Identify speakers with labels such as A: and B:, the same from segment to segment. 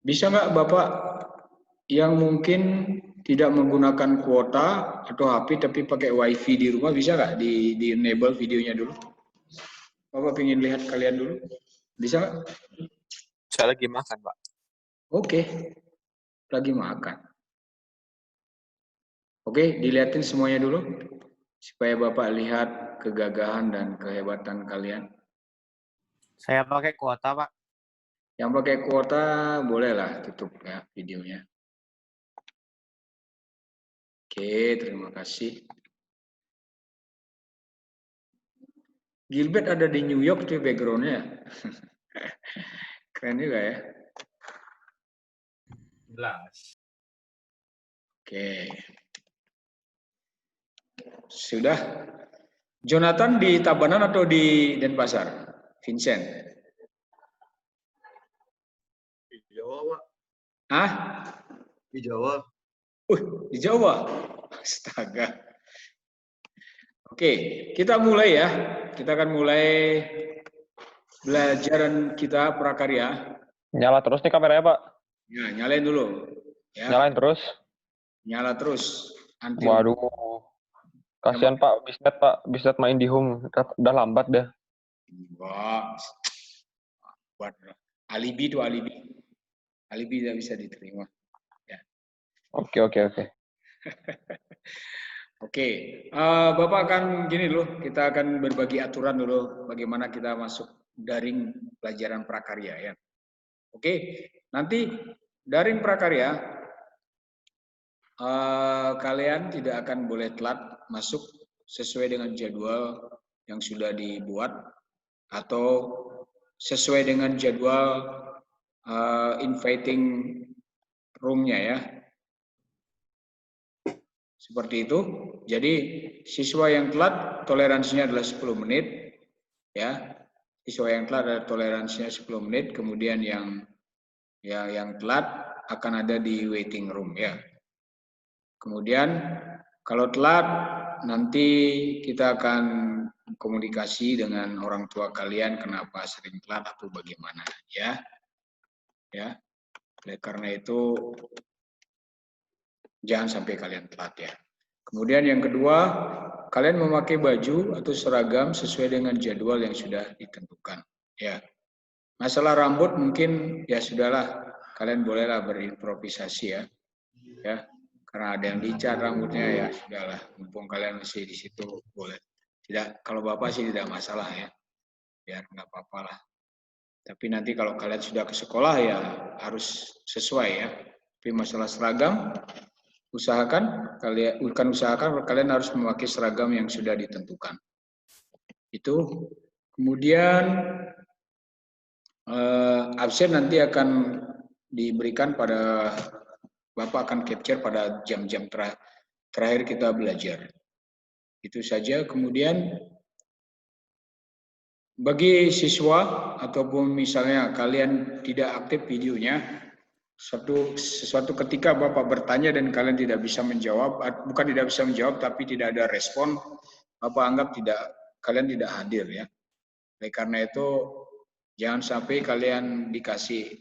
A: Bisa nggak Bapak yang mungkin tidak menggunakan kuota atau HP tapi pakai WiFi di rumah, bisa nggak di enable videonya dulu? Bapak ingin lihat kalian dulu, bisa nggak?
B: Saya lagi makan, Pak.
A: Oke, lagi makan. Oke, dilihatin semuanya dulu supaya Bapak lihat kegagahan dan kehebatan kalian.
B: Saya pakai kuota, Pak.
A: Yang pakai kuota bolehlah tutup ya videonya. Oke, terima kasih. Gilbert ada di New York tuh backgroundnya. Keren juga ya.
B: Jelas.
A: Oke. Sudah. Jonathan di Tabanan atau di Denpasar? Vincent?
C: Di Jawa, Pak.
A: Hah?
C: Di Jawa.
A: Di Jawa. Astaga. Oke, kita mulai ya. Kita akan mulai belajaran kita prakarya.
D: Nyala terus nih kameranya, Pak.
A: Ya, nyalain dulu. Ya.
D: Nyalain terus.
A: Nyala terus.
D: Waduh. Kasihan Pak, Bisnet main di home. Udah lambat deh.
A: Wah. Buat alibi itu alibi. Alibi tidak bisa diterima. Ya.
D: Oke.
A: Oke, Bapak akan gini dulu, kita akan berbagi aturan dulu bagaimana kita masuk daring pelajaran prakarya ya. Oke, nanti daring prakarya kalian tidak akan boleh telat masuk sesuai dengan jadwal yang sudah dibuat atau sesuai dengan jadwal inviting room-nya ya. Seperti itu. Jadi siswa yang telat toleransinya adalah 10 menit ya. Siswa yang telat ada toleransinya 10 menit, kemudian yang telat akan ada di waiting room ya. Kemudian kalau telat nanti kita akan komunikasi dengan orang tua kalian kenapa sering telat atau bagaimana ya. Ya. Oleh karena itu jangan sampai kalian telat ya. Kemudian yang kedua, kalian memakai baju atau seragam sesuai dengan jadwal yang sudah ditentukan. Ya, masalah rambut mungkin ya sudahlah, kalian bolehlah berimprovisasi ya. Ya, karena ada yang dicat rambutnya ya sudahlah. Mumpung kalian masih di situ boleh. Tidak, kalau bapak sih tidak masalah ya. Biar nggak apa-apa lah. Tapi nanti kalau kalian sudah ke sekolah ya harus sesuai ya. Tapi masalah seragam kalian harus memakai seragam yang sudah ditentukan. Itu. Kemudian absen nanti akan diberikan pada Bapak akan capture pada jam-jam terakhir kita belajar. Itu saja. Kemudian bagi siswa ataupun misalnya kalian tidak aktif videonya, sesuatu ketika Bapak bertanya dan kalian tidak bisa menjawab, bukan tidak bisa menjawab tapi tidak ada respon, Bapak anggap kalian tidak hadir ya. Oleh karena itu jangan sampai kalian dikasih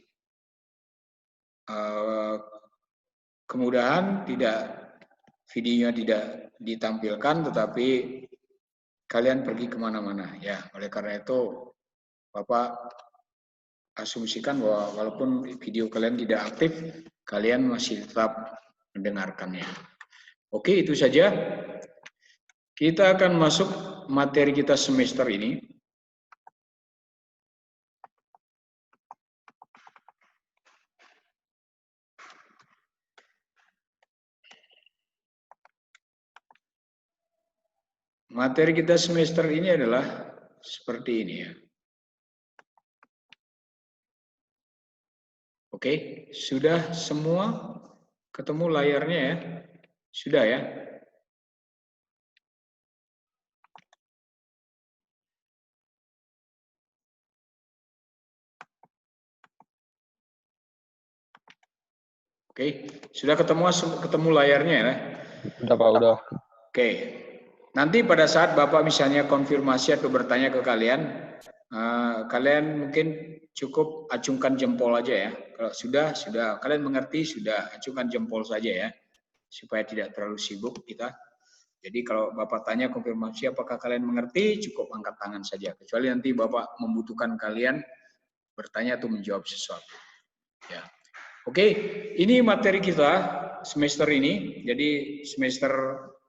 A: kemudahan videonya tidak ditampilkan tetapi kalian pergi kemana-mana ya. Oleh karena itu Bapak asumsikan bahwa walaupun video kalian tidak aktif, kalian masih tetap mendengarkannya. Oke, itu saja. Kita akan masuk materi kita semester ini. Materi kita semester ini adalah seperti ini ya. Oke, sudah semua ketemu layarnya ya? Sudah ya? Oke, sudah ketemu layarnya ya?
D: Udah Pak, udah.
A: Oke, nanti pada saat Bapak misalnya konfirmasi atau bertanya ke kalian, Kalian mungkin cukup acungkan jempol aja ya. Kalau sudah, kalian mengerti, sudah acungkan jempol saja ya, supaya tidak terlalu sibuk kita. Jadi kalau Bapak tanya konfirmasi apakah kalian mengerti, cukup angkat tangan saja. Kecuali nanti Bapak membutuhkan kalian bertanya atau menjawab sesuatu. Ya. Oke, ini materi kita semester ini. Jadi semester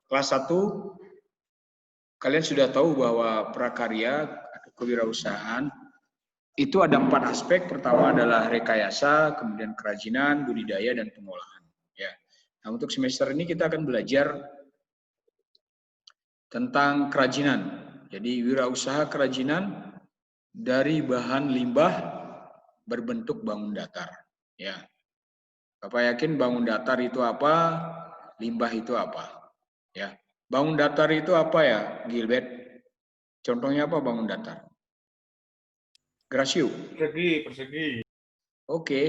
A: kelas 1 kalian sudah tahu bahwa prakarya atau kewirausahaan itu ada 4 aspek. Pertama adalah rekayasa, kemudian kerajinan, budidaya, dan pengolahan. Ya. Nah, untuk semester ini kita akan belajar tentang kerajinan. Jadi wirausaha kerajinan dari bahan limbah berbentuk bangun datar. Ya. Bapak yakin bangun datar itu apa? Limbah itu apa? Ya. Bangun datar itu apa ya, Gilbert? Contohnya apa bangun datar? Gracio.
E: Persegi.
A: Oke,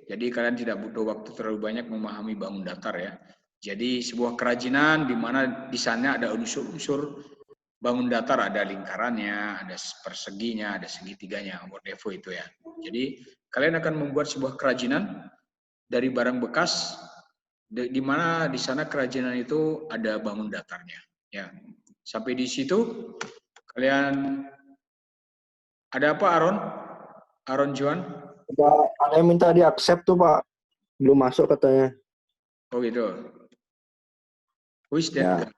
A: jadi kalian tidak butuh waktu terlalu banyak memahami bangun datar ya. Jadi sebuah kerajinan di mana di sana ada unsur-unsur bangun datar, ada lingkarannya, ada perseginya, ada segitiganya, whatever itu ya. Jadi kalian akan membuat sebuah kerajinan dari barang bekas, di mana di sana kerajinan itu ada bangun datarnya. Ya, sampai di situ kalian ada apa, Aaron? Aaron Juan?
F: Ada yang minta di accept tuh Pak, belum masuk katanya.
A: Oh gitu. Who is that?
F: Ya.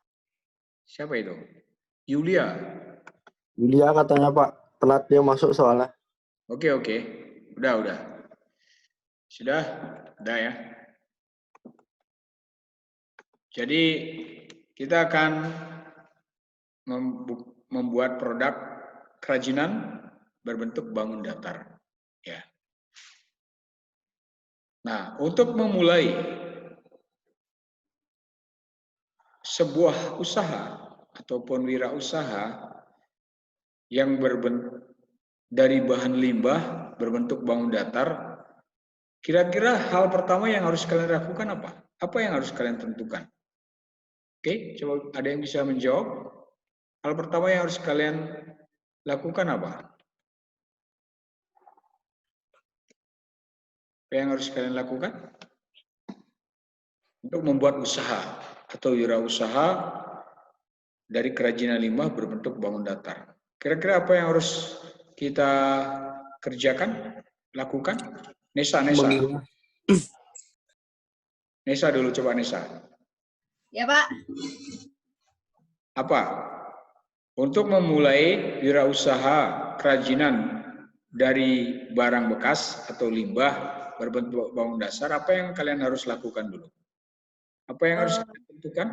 A: Siapa itu? Yulia.
F: Yulia katanya Pak, telat dia masuk soalnya.
A: Oke. Udah. Sudah ya. Jadi kita akan membuat produk kerajinan berbentuk bangun datar. Ya. Nah, untuk memulai sebuah usaha ataupun wirausaha yang dari bahan limbah berbentuk bangun datar, kira-kira hal pertama yang harus kalian lakukan apa? Apa yang harus kalian tentukan? Oke, coba ada yang bisa menjawab? Hal pertama yang harus kalian lakukan apa? Apa yang harus kalian lakukan? Untuk membuat usaha atau wirausaha dari kerajinan limbah berbentuk bangun datar. Kira-kira apa yang harus kita kerjakan, lakukan? Nesa. Nesa dulu, coba Nesa.
G: Ya Pak.
A: Apa? Untuk memulai wirausaha kerajinan dari barang bekas atau limbah berbentuk bangun dasar, apa yang kalian harus lakukan dulu? Apa yang harus kalian tentukan?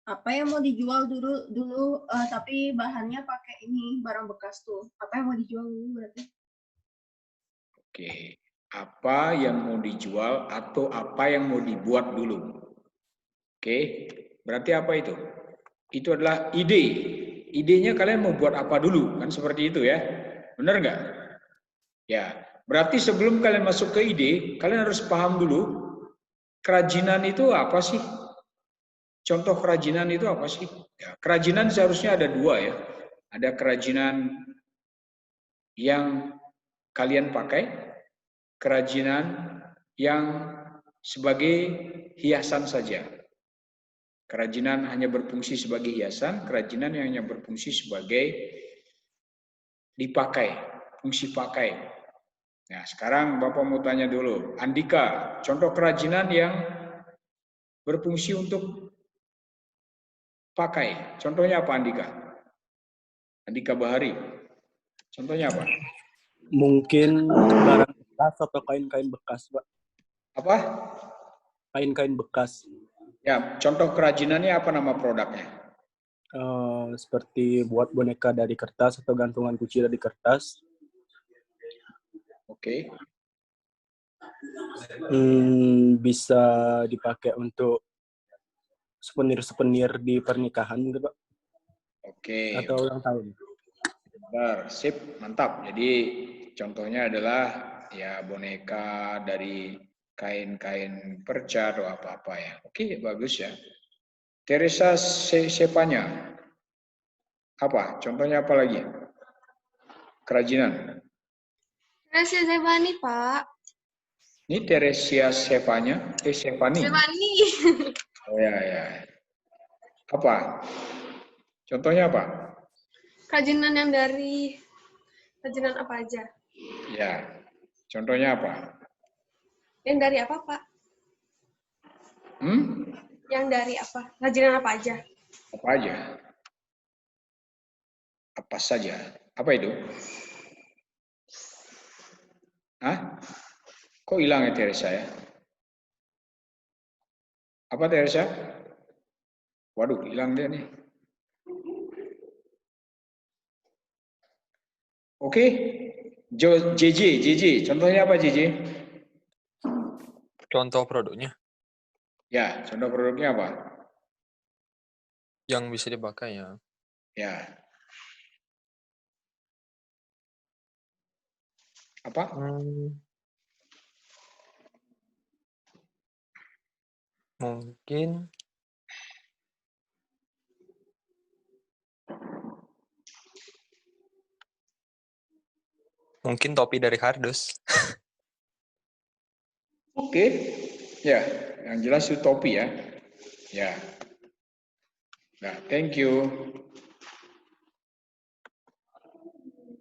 G: Apa yang mau dijual dulu tapi bahannya pakai ini barang bekas tuh. Apa yang mau dijual dulu berarti?
A: Oke, apa yang mau dijual atau apa yang mau dibuat dulu? Oke, berarti apa itu? Itu adalah ide. Idenya kalian mau buat apa dulu, kan seperti itu ya? Benar nggak? Ya, berarti sebelum kalian masuk ke ide, kalian harus paham dulu kerajinan itu apa sih? Contoh kerajinan itu apa sih? Ya, kerajinan seharusnya ada 2 ya. Ada kerajinan yang kalian pakai, kerajinan yang sebagai hiasan saja. Kerajinan hanya berfungsi sebagai hiasan, kerajinan yang hanya berfungsi sebagai dipakai, fungsi pakai. Nah, sekarang Bapak mau tanya dulu, Andika, contoh kerajinan yang berfungsi untuk pakai. Contohnya apa, Andika? Andika Bahari. Contohnya apa?
H: Mungkin barang bekas atau kain-kain bekas, Pak.
A: Apa?
H: Kain-kain bekas.
A: Ya, contoh kerajinannya apa nama produknya?
H: Seperti buat boneka dari kertas atau gantungan kunci dari kertas.
A: Oke.
H: Bisa dipakai untuk souvenir-souvenir di pernikahan gitu, Pak.
A: Oke.
H: Atau ulang tahun.
A: Benar, sip, mantap. Jadi contohnya adalah ya boneka dari kain-kain perca atau apa-apa ya. Oke, bagus ya. Teresa Sepanya. Apa? Contohnya apa lagi? kerajinan?
E: Teresia Zebani, Pak.
A: Ini Teresia Stefani.
E: Zebani.
A: Oh ya. Apa? Contohnya apa?
E: Kerajinan yang dari kerajinan apa aja?
A: Ya. Contohnya apa?
E: Yang dari apa, Pak? Yang dari apa? Kerajinan apa aja?
A: Apa aja? Apa saja? Apa itu? Hah? Kok hilang ya Teresa ya? Apa Teresa? Waduh, hilang dia nih. Oke. JJ. Contohnya apa JJ?
B: Contoh produknya
A: Ya, contoh produknya apa?
B: yang bisa dipakai ya.
A: Ya. Apa?
B: Mungkin topi dari kardus.
A: Oke. Ya, yang jelas itu topi ya. Ya. Nah, thank you.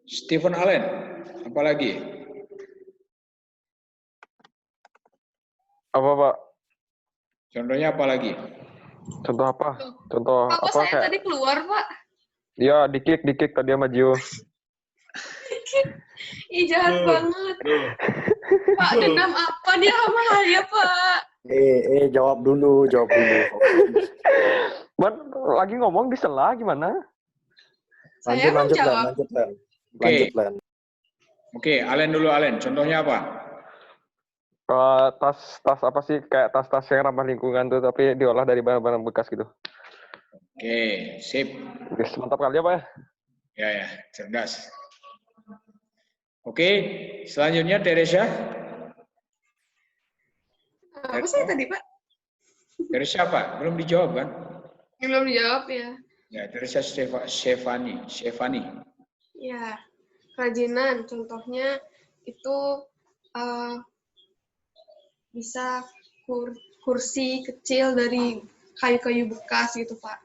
A: Stephen Allen, apa lagi?
D: Apa, Pak?
A: Contohnya apa lagi?
D: Contoh apa? Contoh
E: Apa
D: apa
E: saya
D: kayak?
E: tadi keluar, Pak?
D: Iya, dikik tadi sama Gio.
E: Ih, jahat banget. Pak, dendam apa dia sama saya, Pak?
F: Jawab dulu.
D: Man, lagi ngomong disela gimana?
E: Saya mau jawab.
F: Lanjut, Len.
A: Oke, Allen dulu, Allen. Contohnya apa?
D: Tas apa sih, kayak tas-tas yang ramah lingkungan tuh, tapi diolah dari barang-barang bekas gitu.
A: Oke, sip.
D: Guys, mantap kali ya, Pak ya?
A: Ya, cerdas. Oke, selanjutnya Teresia.
E: Apa saya tadi, Pak?
A: Teresia apa? Belum dijawab kan?
E: Belum dijawab ya.
A: Ya, Teresia Stefani.
E: Ya, kerajinan. Contohnya itu bisa kursi kecil dari kayu-kayu bekas gitu, Pak.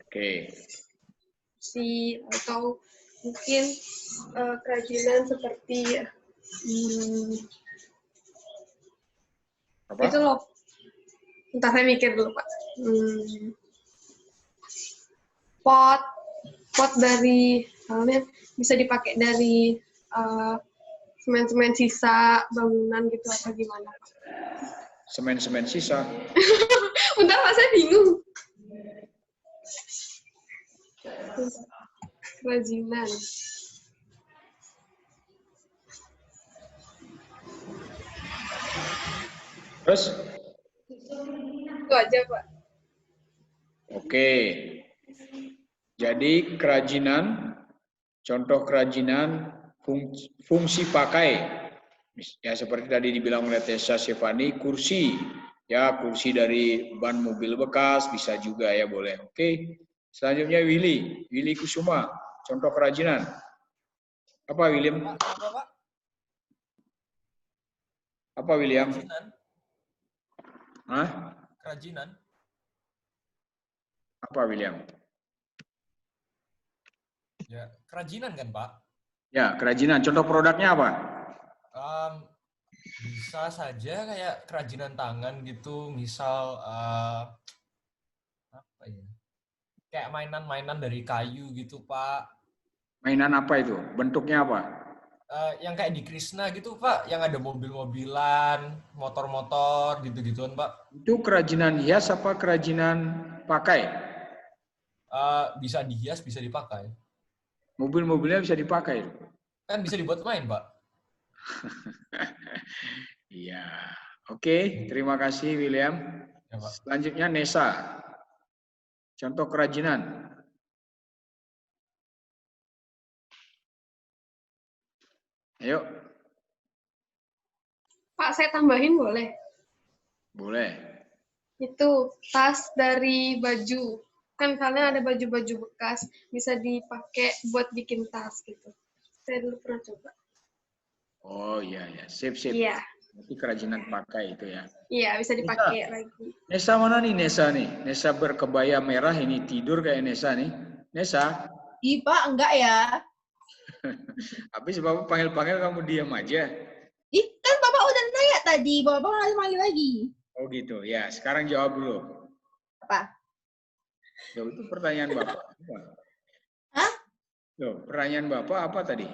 A: Oke.
E: Kursi atau mungkin kerajinan seperti
A: Apa?
E: itu loh. Bentar saya mikir dulu, Pak. Pot dari misalnya bisa dipakai dari semen-semen sisa bangunan gitu atau gimana?
A: Semen sisa.
E: Bentar, Pak, saya bingung. Kerajinan.
A: Terus?
E: Itu aja, Pak.
A: Oke. Jadi kerajinan, contoh kerajinan fungsi pakai. Ya seperti tadi dibilang oleh Tessa Stefani, kursi. Ya, kursi dari ban mobil bekas bisa juga ya, boleh. Oke. Selanjutnya Willy Kusuma, contoh kerajinan. Apa William? Apa William?
I: Kerajinan.
A: Hah?
I: Kerajinan.
A: Apa William?
I: Ya, kerajinan kan, Pak?
A: Ya, kerajinan. Contoh produknya apa?
I: Bisa saja kayak kerajinan tangan gitu, misal apa ya? Kayak mainan-mainan dari kayu gitu, Pak.
A: Mainan apa itu? Bentuknya apa?
I: Yang kayak di Krishna gitu, Pak, yang ada mobil-mobilan, motor-motor gitu-gituan, Pak.
A: Itu kerajinan hias apa kerajinan pakai?
I: Bisa dihias, bisa dipakai.
A: Mobil-mobilnya bisa dipakai.
I: Kan bisa dibuat main, Pak.
A: Iya. Oke, terima kasih William.
I: Ya, Pak.
A: Selanjutnya Nesa. Contoh kerajinan. Ayo.
E: Pak, saya tambahin boleh?
A: Boleh.
E: Itu tas dari baju. Kan kalian ada baju-baju bekas, bisa dipakai buat bikin tas gitu. Saya dulu pernah coba.
A: Oh iya ya, sip.
E: Iya,
A: Berarti kerajinan pakai itu ya.
E: iya bisa dipakai lagi.
A: Nesa mana nih Nesa nih? Nesa berkebaya merah ini tidur kayak Nesa nih. Nesa,
G: Ih, Pak, enggak ya.
A: habis Bapak panggil-panggil kamu diam aja.
G: Ih, kan Bapak udah nanya tadi, Bapak harus manggil lagi.
A: Oh gitu. Ya, sekarang jawab dulu.
G: Apa?
A: Loh, itu pertanyaan Bapak.
G: Hah?
A: Loh, pertanyaan Bapak apa tadi?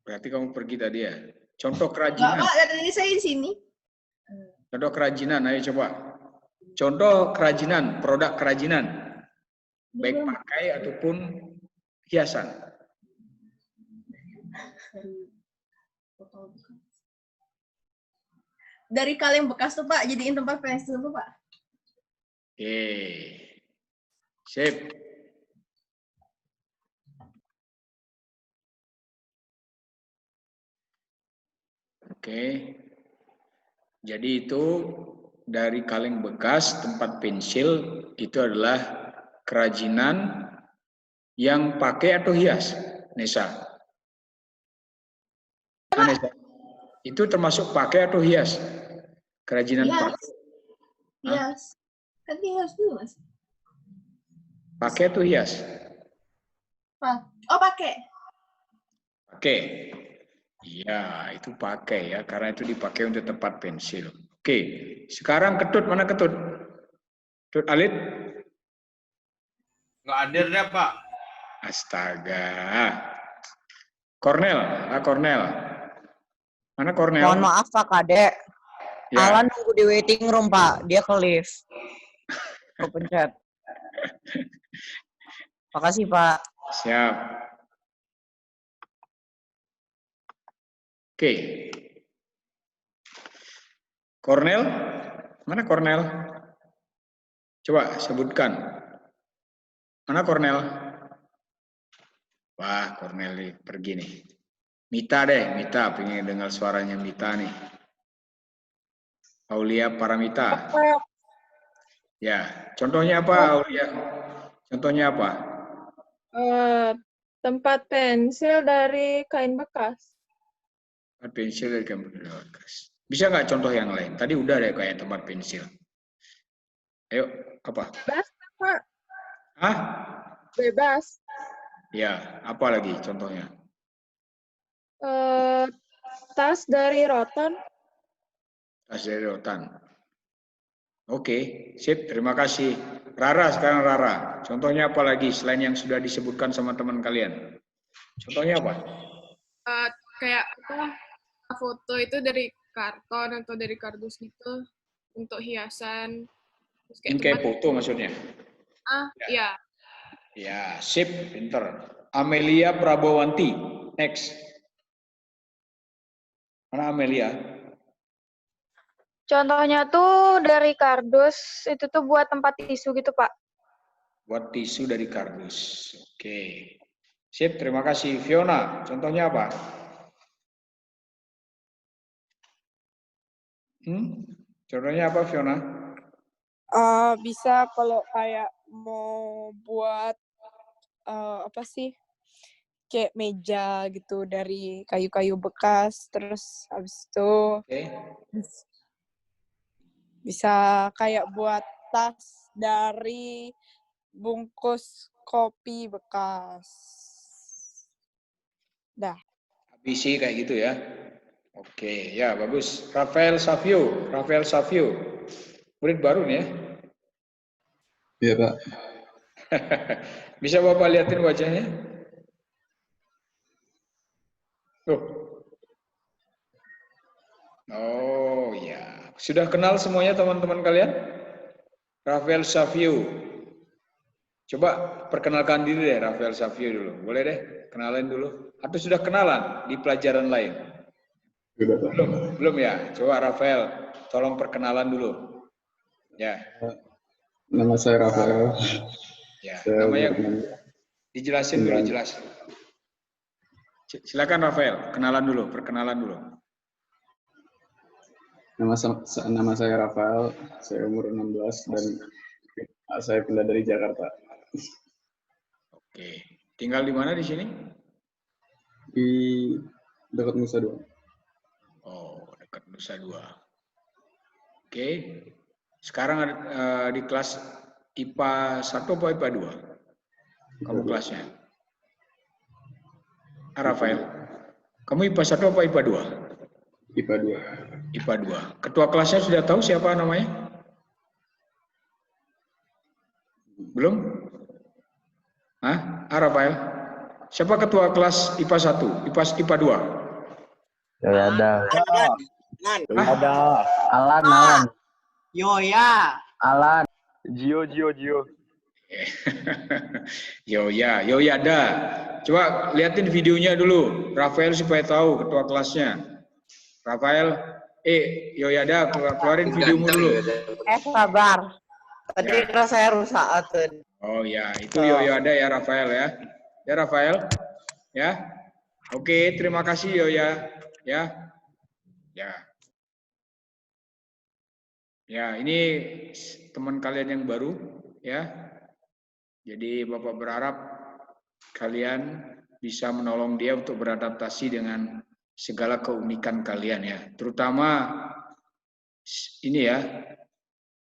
A: Berarti kamu pergi tadi ya. Contoh
G: Enggak,
A: kerajinan.
G: Pak, dari tadi saya di sini.
A: Contoh kerajinan, ayo coba. Contoh kerajinan, produk kerajinan. Baik pakai ataupun hiasan.
G: Dari kaleng bekas tuh, Pak, jadiin tempat pensil tuh, Pak.
A: Oke. Sip. Oke. Jadi itu dari kaleng bekas, tempat pensil, itu adalah kerajinan yang pakai atau hias, Nesa? Nesa? Itu termasuk pakai atau hias? Kerajinan
G: Hias.
A: pakai.
G: Hias. Kan hias dulu, Mas.
A: Pakai atau hias?
G: Pak. Oh, pakai.
A: Pakai. Iya, itu pakai ya, karena itu dipakai untuk tempat pensil. Oke, sekarang ketut, mana ketut? Ketut Alit?
C: Nggak hadir deh, Pak.
A: Astaga. Cornel, Cornel. Mana Cornel?
J: Mohon maaf Pak Kadek.
A: Ya.
J: Alan nunggu di waiting room Pak. Dia ke lift. Kepencet. Makasih Pak.
A: Siap. Oke. Cornel? Mana Cornel? Coba sebutkan. Mana Cornel? Wah, Cornel nih, pergi nih. Mita deh, Mita. Pengen dengar suaranya Mita nih. Aulia Paramita. Ya, contohnya apa Aulia? Contohnya apa?
K: Tempat pensil dari kain bekas.
A: Tempat pensil dari kain bekas. Bisa nggak contoh yang lain? Tadi udah deh kayak tempat pensil. Ayo, apa?
K: Bebas, Pak.
A: Hah?
K: Bebas.
A: Ya, apa lagi contohnya?
K: Tas dari rotan.
A: Tas dari rotan. Oke, sip. Terima kasih. Rara, sekarang Rara. Contohnya apa lagi selain yang sudah disebutkan sama teman kalian? Contohnya apa?
K: Kayak foto itu dari karton atau dari kardus gitu untuk hiasan. Terus
A: Ini kayak foto maksudnya?
K: Iya.
A: Ya, sip. Pinter. Amelia Prabowanti. Next. Mana Amelia?
L: Contohnya tuh dari kardus, itu tuh buat tempat tisu gitu, Pak.
A: Buat tisu dari kardus. Oke. Sip, terima kasih. Fiona, contohnya apa? Contohnya apa, Fiona?
M: Bisa kalau kayak mau buat apa sih? Kayak meja gitu dari kayu-kayu bekas, terus habis itu bisa kayak buat tas dari bungkus kopi bekas. Dah.
A: ABC kayak gitu ya. Oke, ya bagus. Rafael Savio. Murid baru nih ya?
N: Iya, Pak.
A: Bisa Bapak liatin wajahnya? Oh ya, sudah kenal semuanya teman-teman kalian? Rafael Savio. Coba perkenalkan diri deh Rafael Savio dulu. Boleh deh, kenalin dulu. Atau sudah kenalan di pelajaran lain? Belum ya. Coba Rafael, tolong perkenalan dulu. Ya.
N: Nama saya Rafael.
A: Ya,
N: Saya
A: namanya dijelasin dulu, jelas. Silakan Rafael, perkenalan dulu.
N: Nama saya Rafael, saya umur 16 dan saya pindah dari Jakarta.
A: Oke. Tinggal di mana di sini?
N: Di dekat Nusa Dua.
A: Oh, dekat Nusa Dua. Oke. Sekarang di kelas IPA 1 atau IPA 2? Kamu kelasnya? Rafael, kamu IPA 1 atau IPA 2?
N: IPA 2.
A: IPA 2. Ketua kelasnya sudah tahu siapa namanya? Belum? Hah? Rafael? Siapa ketua kelas IPA 1? IPA 2?
O: Ya ada.
H: Ada.
O: Alan.
J: Yoya.
O: Alan.
D: Gio.
A: Yoya ada. Coba liatin videonya dulu, Rafael supaya tahu ketua kelasnya. Rafael, Yoyada keluarin videomu dulu.
J: Sabar. Tadi keras saya rusak tuh.
A: Oh ya, itu Yoyada ya Rafael ya. Ya Rafael. Ya. Oke, terima kasih Yoya. Ya. Ya, ini teman kalian yang baru ya. Jadi Bapak berharap kalian bisa menolong dia untuk beradaptasi dengan segala keunikan kalian ya. Terutama ini ya.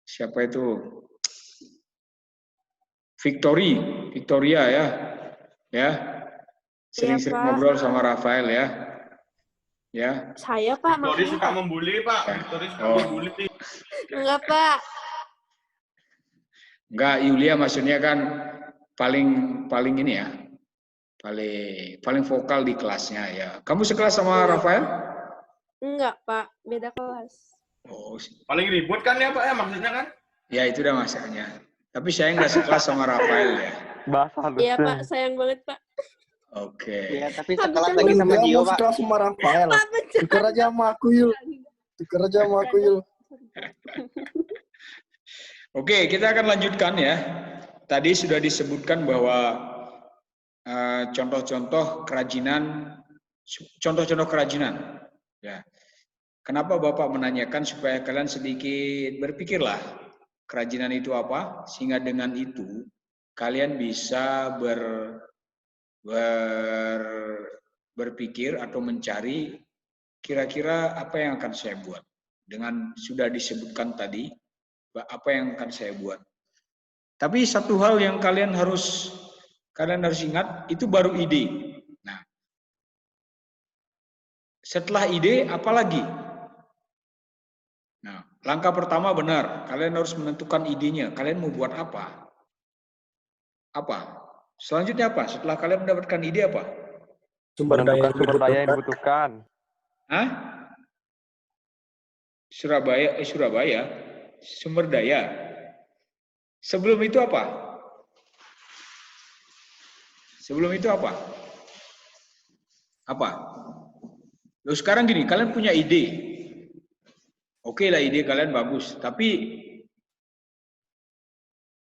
A: Siapa itu? Victoria ya. Ya. Sering-sering ngobrol sama Rafael ya. Ya.
K: Saya Pak,
C: Victoria
K: makanya
C: suka
K: Pak.
C: membuli Pak. Victoria suka membuli.
K: Enggak Pak.
A: Enggak, Yulia maksudnya kan paling ini ya. Paling vokal di kelasnya ya. Kamu sekelas sama Rafael?
K: Enggak Pak, beda kelas.
A: Oh,
C: Paling ribut kan ya Pak ya maksudnya kan?
A: ya itu udah masanya. Tapi saya nggak sekelas sama Rafael ya.
K: Iya Pak, sayang banget Pak.
A: Oke.
F: Iya, tapi sekelas lagi sama Gio, Pak. Sekelas sama Rafael. Tuker aja sama aku, Yul.
A: Oke, kita akan lanjutkan ya. Tadi sudah disebutkan bahwa contoh-contoh kerajinan. Ya. Kenapa Bapak menanyakan supaya kalian sedikit berpikirlah kerajinan itu apa, sehingga dengan itu kalian bisa berpikir atau mencari kira-kira apa yang akan saya buat. Dengan sudah disebutkan tadi, apa yang akan saya buat. Tapi satu hal yang kalian harus ingat, itu baru ide. Nah, setelah ide, apa lagi? Nah, langkah pertama benar, kalian harus menentukan idenya. Kalian mau buat apa? Selanjutnya apa? Setelah kalian mendapatkan ide apa?
D: Sumber daya yang dibutuhkan.
A: Hah? Surabaya. Sumber daya. Sebelum itu apa? Apa? Loh, sekarang gini, kalian punya ide. Oke lah, ide kalian bagus, tapi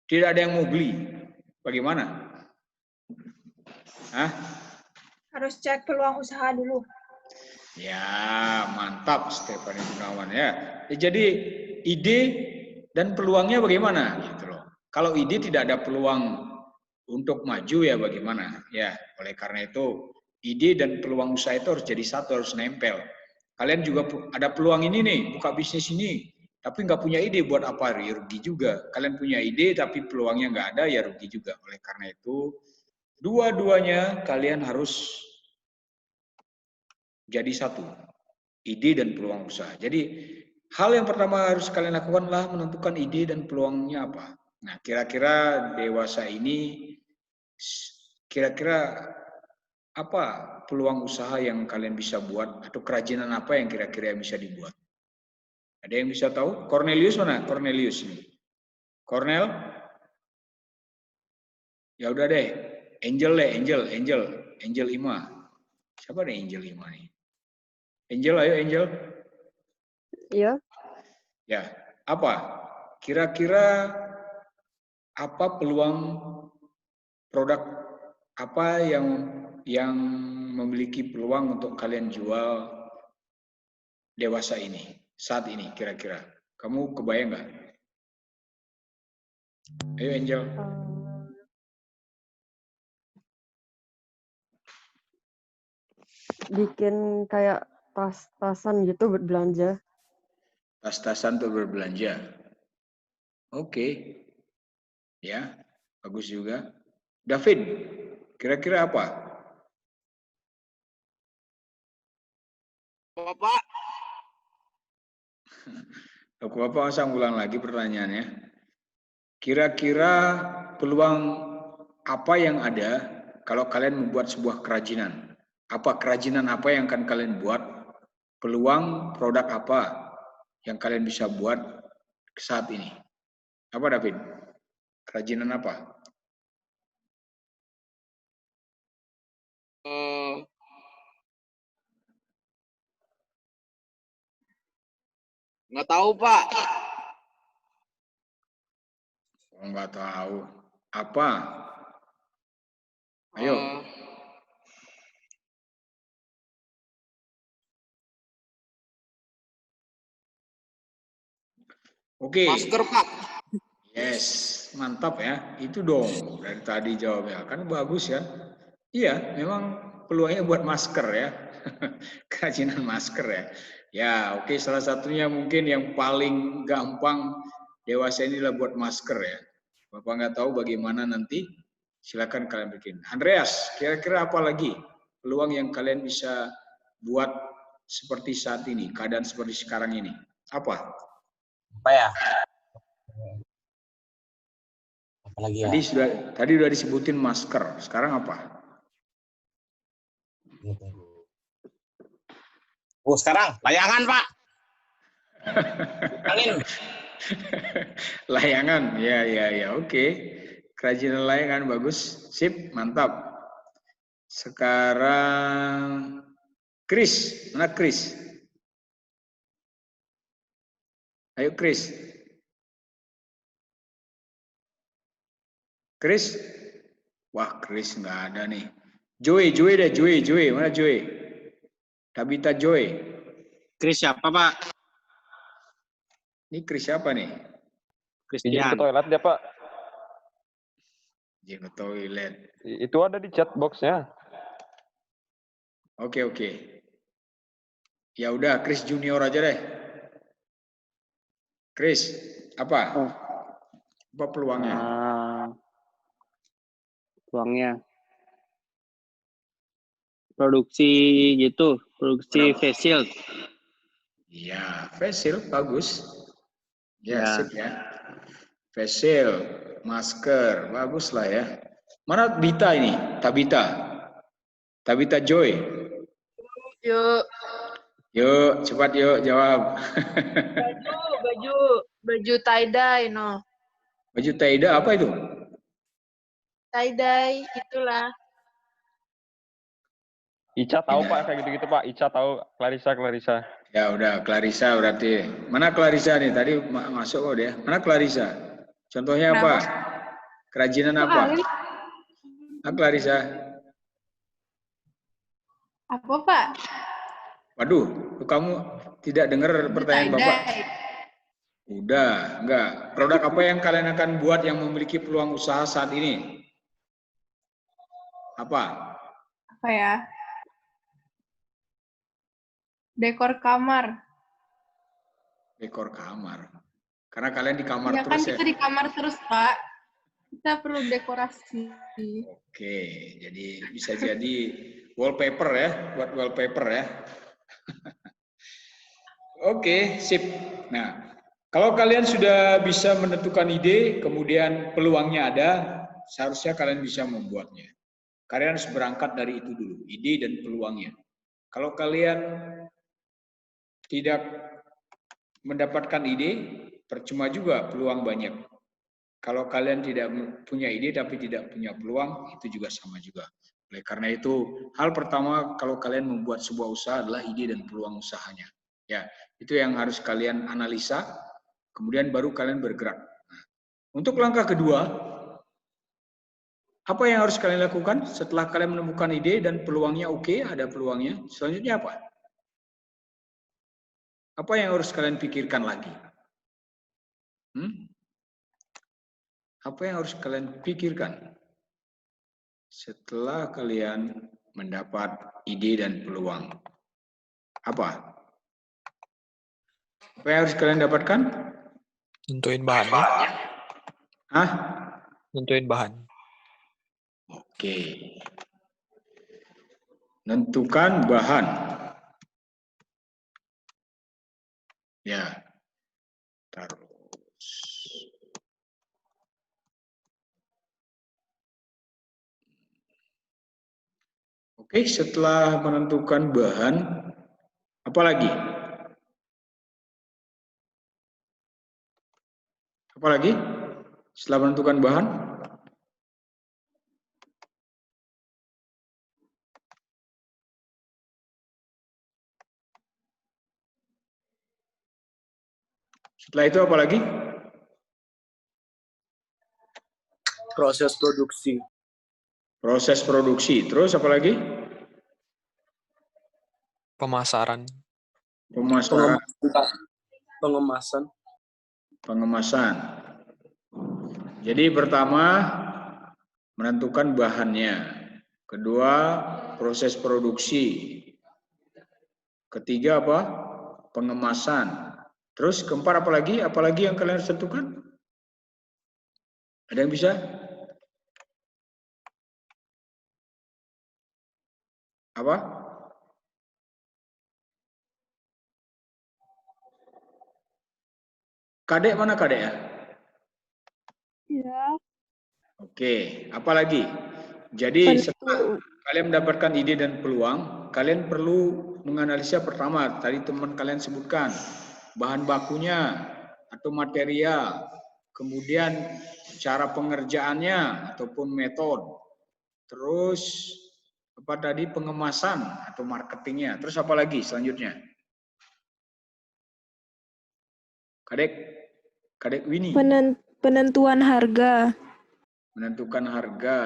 A: tidak ada yang mau beli. Bagaimana? Hah?
L: Harus cek peluang usaha dulu.
A: Ya, mantap Stephanie Gunawan ya. Jadi ide dan peluangnya bagaimana gitu loh. Kalau ide tidak ada peluang untuk maju ya bagaimana? Ya, oleh karena itu ide dan peluang usaha itu harus jadi satu, harus nempel. Kalian juga ada peluang ini nih, buka bisnis ini, tapi nggak punya ide buat apa, ya rugi juga. Kalian punya ide tapi peluangnya nggak ada, ya rugi juga. Oleh karena itu, dua-duanya kalian harus jadi satu, ide dan peluang usaha. Jadi hal yang pertama harus kalian lakukan adalah menentukan ide dan peluangnya apa. Nah, kira-kira dewasa ini, kira-kira apa peluang usaha yang kalian bisa buat, atau kerajinan apa yang kira-kira bisa dibuat? Ada yang bisa tahu? Cornelius mana? Cornelius ini. Cornel? Ya udah deh. Angel Ima. Siapa nih Angel Ima nih? Angel, ayo Angel.
K: Iya.
A: Ya, apa? Kira-kira apa peluang produk apa yang memiliki peluang untuk kalian jual dewasa ini, saat ini kira-kira? Kamu kebayang nggak? Ayo Angel.
O: bikin kayak tas-tasan gitu buat belanja.
A: Tas-tasan untuk berbelanja. Oke. Ya, bagus juga. David, kira-kira apa?
P: Bapak.
A: Aku apa masa ulang lagi pertanyaannya? Kira-kira peluang apa yang ada kalau kalian membuat sebuah kerajinan? Apa kerajinan apa yang akan kalian buat? Peluang produk apa yang kalian bisa buat saat ini? Apa David? Kerajinan apa?
P: Nggak tahu, Pak.
A: Oh, nggak tahu. Apa? Ayo. Oke.
P: Masker, Pak.
A: Yes, mantap ya. Itu dong dari tadi jawabnya. Kan bagus ya. Iya, memang peluangnya buat masker ya. Kerajinan masker ya. Ya, oke, salah satunya mungkin yang paling gampang dewasa inilah buat masker ya. Bapak nggak tahu bagaimana nanti, silakan kalian bikin. Andreas, kira-kira apa lagi peluang yang kalian bisa buat seperti saat ini, keadaan seperti sekarang ini? Apa?
Q: Apa ya? Apalagi ya?
A: Tadi sudah disebutin masker, sekarang apa?
Q: Oh, sekarang layangan, Pak. Angin.
A: Layangan, ya, oke. Kerajinan layangan bagus, sip, mantap. Sekarang Chris, mana Chris? Ayo Chris. Chris? Wah, Chris nggak ada nih. Joey deh, Joey, mana Joey? Tabita Joy.
Q: Chris siapa, Pak?
A: Ini Chris siapa nih?
D: Izin ke toilet dia, Pak.
A: Izin ke toilet.
D: Itu ada di chat box-nya.
A: Oke. Ya udah, Chris Junior aja deh. Chris, apa? Apa peluangnya?
H: Peluangnya produksi gitu, produksi face shield.
A: Iya, face shield bagus. Ya, sip ya. Face shield, masker, bagus lah ya. Mana Bita ini? Tabita Joy. Yuk, cepat yuk jawab.
L: Baju tie-dye, no.
A: Baju tie-dye apa itu?
L: Tie-dye, itulah.
D: Ica tahu Pak kayak gitu-gitu Pak. Ica tahu, Clarissa.
A: Ya udah, Clarissa berarti. Mana Clarissa nih? Tadi masuk kok dia. Mana Clarissa? Contohnya apa? Kerajinan apa? Clarissa.
E: Apa, Pak?
A: Waduh, kamu tidak dengar pertanyaan Bapak? Udah, enggak. Produk apa yang kalian akan buat yang memiliki peluang usaha saat ini? Apa?
E: Apa ya? Dekor kamar.
A: Dekor kamar. Karena kalian di kamar
E: Ya
A: terus
E: kan
A: ya?
E: kita di kamar terus, Pak. Kita perlu dekorasi.
A: Oke, jadi bisa jadi wallpaper ya, buat wallpaper ya. Oke, sip. Nah, kalau kalian sudah bisa menentukan ide, kemudian peluangnya ada, seharusnya kalian bisa membuatnya. Kalian harus berangkat dari itu dulu, ide dan peluangnya. Kalau kalian tidak mendapatkan ide, percuma juga peluang banyak. Kalau kalian tidak punya ide tapi tidak punya peluang, itu juga sama juga. Oleh karena itu, hal pertama kalau kalian membuat sebuah usaha adalah ide dan peluang usahanya. Ya, itu yang harus kalian analisa, kemudian baru kalian bergerak. Nah, untuk langkah kedua, apa yang harus kalian lakukan setelah kalian menemukan ide dan peluangnya oke, ada peluangnya, selanjutnya apa? Apa yang harus kalian pikirkan lagi? Apa yang harus kalian pikirkan setelah kalian mendapat ide dan peluang. Apa? Apa yang harus kalian dapatkan?
B: Nentuin bahannya.
A: Hah?
B: Nentuin bahan.
A: Oke. Nentukan bahan. Ya. Terus. Oke, setelah menentukan bahan, apa lagi? Apa lagi? Setelah menentukan bahan? Setelah itu apa lagi?
H: Proses produksi.
A: Proses produksi. Terus apa lagi?
B: Pemasaran.
A: Pemasaran.
H: Pengemasan.
A: Pengemasan. Jadi pertama menentukan bahannya. Kedua proses produksi. Ketiga apa? Pengemasan. Terus keempat apa lagi? Apalagi yang kalian harus tentukan? Ada yang bisa? Apa? Kadek mana kadek ya?
K: Ya.
A: Oke, apa lagi? Jadi setelah kalian mendapatkan ide dan peluang, kalian perlu menganalisa pertama, tadi teman kalian sebutkan, bahan bakunya atau material, kemudian cara pengerjaannya ataupun metode, terus apa tadi pengemasan atau marketingnya, terus apa lagi selanjutnya? Kadek Winnie.
K: Penentuan harga.
A: Menentukan harga.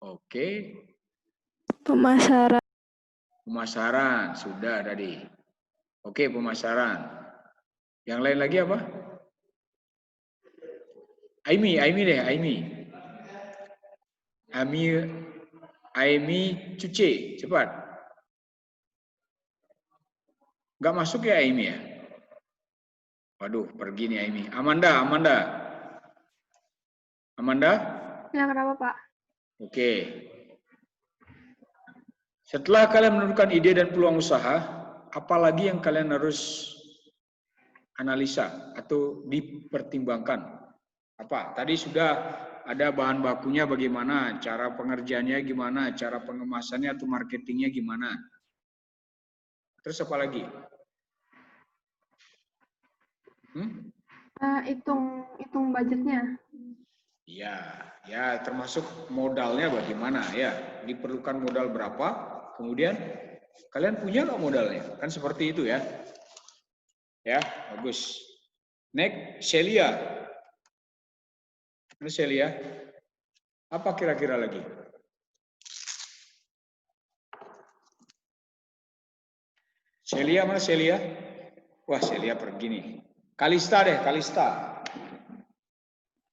A: Oke.
K: Pemasaran.
A: Pemasaran sudah tadi. Oke, pemasaran. Yang lain lagi apa? Aimi deh, Aimi Cuci, cepat. Enggak masuk ya Aimi ya? Waduh, pergi nih Aimi. Amanda.
E: Ya, kenapa Pak?
A: Oke. Setelah kalian menentukan ide dan peluang usaha, apalagi yang kalian harus analisa atau dipertimbangkan? Apa? Tadi sudah ada bahan bakunya bagaimana, cara pengerjaannya gimana, cara pengemasannya atau marketingnya gimana. Terus apa lagi?
E: Hitung budgetnya.
A: Ya termasuk modalnya bagaimana ya. Diperlukan modal berapa, kemudian kalian punya nggak modalnya? Kan seperti itu ya. Ya, bagus. Next, Celia. Ini Celia. Apa kira-kira lagi? Celia mana Celia? Wah, Celia pergi nih. Kalista deh, Kalista.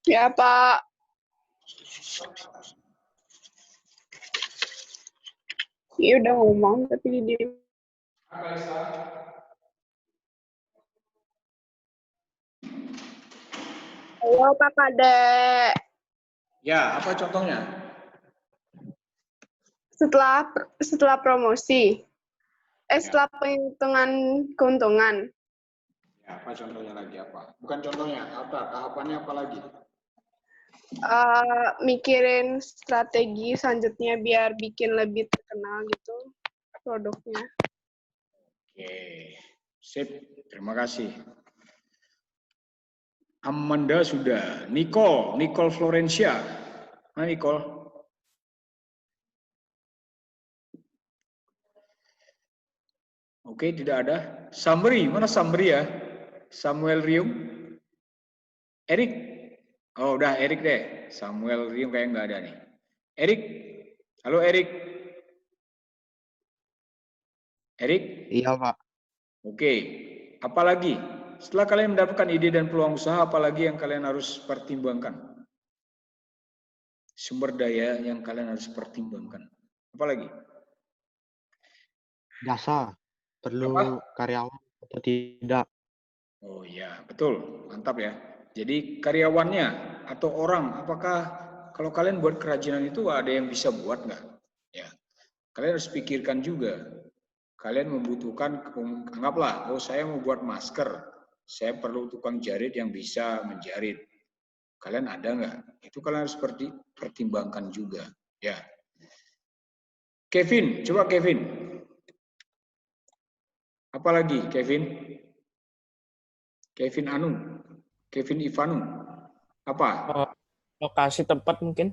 M: Ya, Pak. Iya udah ngomong tapi di Halo Pak Kadek.
A: Ya, apa contohnya?
M: Setelah promosi. Setelah penghitungan keuntungan.
A: Ya, apa contohnya lagi apa? Bukan contohnya, apa tahapannya apa lagi?
M: Mikirin strategi selanjutnya biar bikin lebih terkenal gitu produknya.
A: Oke, sip. Terima kasih. Amanda sudah. Nicole Florencia. Mana Nicole? Oke, tidak ada. Summary, mana summary ya? Samuel Rium. Erik. Oh, udah Erik deh. Samuel Rium kayak nggak ada nih. Erik. Halo Erik. Erik?
R: Iya, Pak.
A: Oke. Apalagi? Setelah kalian mendapatkan ide dan peluang usaha, apalagi yang kalian harus pertimbangkan? Sumber daya yang kalian harus pertimbangkan. Apa lagi?
Q: Jasa. Perlu karyawan atau tidak?
A: Oh iya, betul. Mantap ya. Jadi karyawannya atau orang, apakah kalau kalian buat kerajinan itu ada yang bisa buat nggak? Ya, kalian harus pikirkan juga. Kalian membutuhkan, anggaplah, oh saya mau buat masker, saya perlu tukang jarit yang bisa menjarit. Kalian ada nggak? Itu kalian harus pertimbangkan juga. Ya. Kevin, coba Kevin. Apalagi Kevin? Kevin Anu, Kevin Ivanu. Apa?
R: Lokasi tempat mungkin.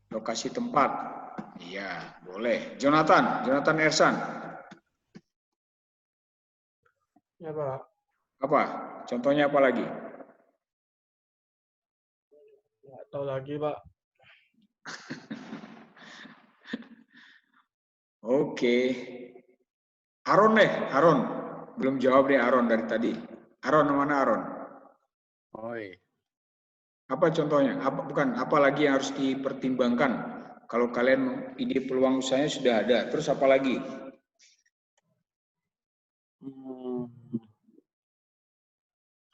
A: Lokasi tempat. Iya, boleh. Jonathan Ersan.
R: Ya, Pak.
A: Apa? Contohnya apa lagi?
R: Nggak tahu lagi, Pak.
A: Oke. Aaron deh, Aaron. Belum jawab deh Aaron dari tadi. Aaron, mana Aaron?
S: Oi.
A: Apa contohnya? Apa lagi yang harus dipertimbangkan? Kalau kalian ide peluang usahanya sudah ada, terus apa lagi?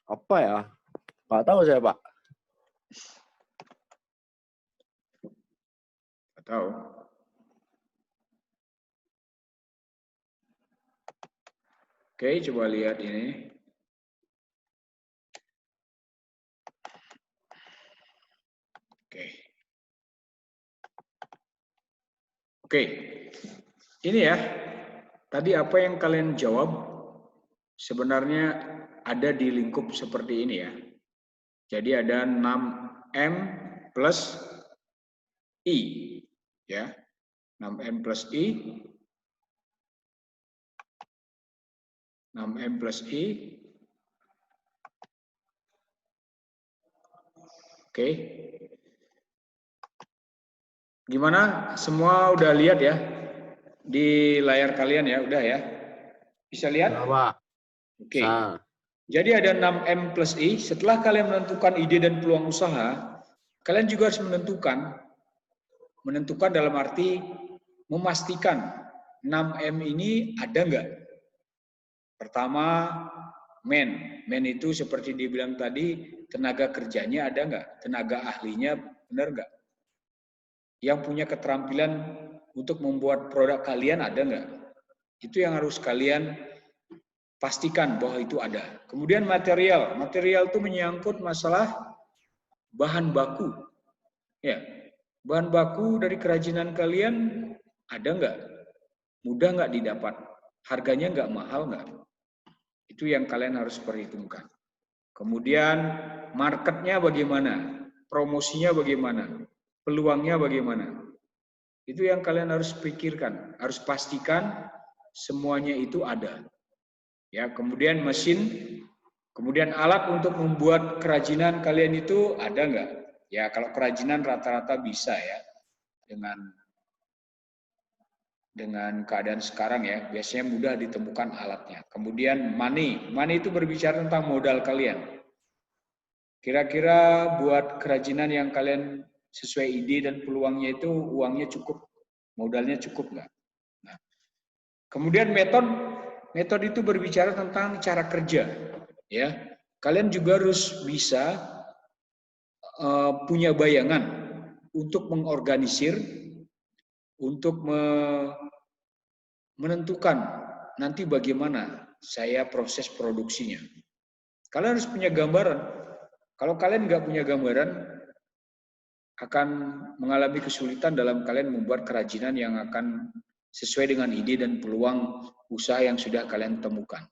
H: Apa ya? Nggak tahu saya, Pak.
A: Nggak tahu. Oke, coba lihat ini. Oke, ini ya. Tadi apa yang kalian jawab sebenarnya ada di lingkup seperti ini ya. Jadi ada 6M plus I. Ya, 6M plus I. 6M plus I. Oke. Gimana? Semua udah lihat ya? Di layar kalian ya? Udah ya? Bisa lihat? Oke. Jadi ada 6M plus I. Setelah kalian menentukan ide dan peluang usaha, kalian juga harus menentukan. Menentukan dalam arti memastikan 6M ini ada nggak? Pertama, men. Men itu seperti dibilang tadi, tenaga kerjanya ada nggak? Tenaga ahlinya benar nggak? Yang punya keterampilan untuk membuat produk kalian ada nggak? Itu yang harus kalian pastikan bahwa itu ada. Kemudian material. Material itu menyangkut masalah bahan baku. Ya, bahan baku dari kerajinan kalian ada nggak? Mudah nggak didapat? Harganya nggak mahal nggak? Itu yang kalian harus perhitungkan. Kemudian marketnya bagaimana? Promosinya bagaimana? Peluangnya bagaimana? Itu yang kalian harus pikirkan, harus pastikan semuanya itu ada. Ya, kemudian mesin, kemudian alat untuk membuat kerajinan kalian itu ada nggak? Ya, kalau kerajinan rata-rata bisa ya, dengan keadaan sekarang ya, biasanya mudah ditemukan alatnya. Kemudian money itu berbicara tentang modal kalian. Kira-kira buat kerajinan yang kalian sesuai ide dan peluangnya itu uangnya cukup, modalnya cukup nggak? Nah, kemudian metode itu berbicara tentang cara kerja, ya. Kalian juga harus bisa punya bayangan untuk mengorganisir, untuk menentukan nanti bagaimana saya proses produksinya. Kalian harus punya gambaran. Kalau kalian nggak punya gambaran, akan mengalami kesulitan dalam kalian membuat kerajinan yang akan sesuai dengan ide dan peluang usaha yang sudah kalian temukan.